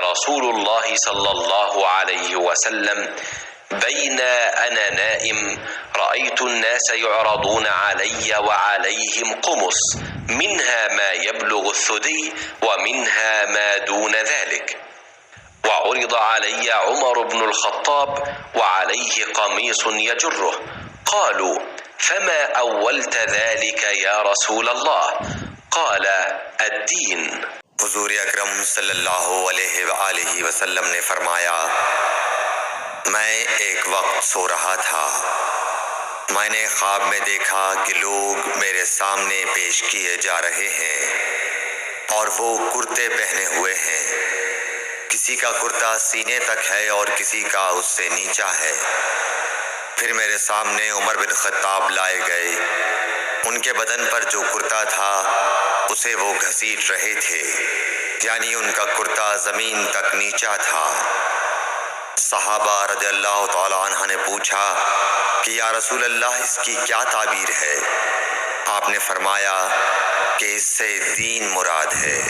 رسول الله صلى الله عليه وسلم: بين أنا نائم رأيت الناس يعرضون علي وعليهم قمص منها ما يبلغ الثدي ومنها ما دون ذلك، وعرض علي عمر بن الخطاب وعليه قميص يجره. قالوا: فما أولت ذلك يا رسول الله؟ قال: الدین۔ حضور اکرم صلی اللہ علیہ وآلہ وسلم نے فرمایا: میں ایک وقت سو رہا تھا، میں نے خواب میں دیکھا کہ لوگ میرے سامنے پیش کیے جا رہے ہیں اور وہ کرتے پہنے ہوئے ہیں، کسی کا کرتا سینے تک ہے اور کسی کا اس سے نیچا ہے۔ پھر میرے سامنے عمر بن خطاب لائے گئے، ان کے بدن پر جو کرتا تھا اسے وہ گھسیٹ رہے تھے، یعنی ان کا کرتا زمین تک نیچا تھا۔ صحابہ رضی اللہ تعالیٰ عنہ نے پوچھا کہ یا رسول اللہ اس کی کیا تعبیر ہے؟ آپ نے فرمایا کہ اس سے دین مراد ہے۔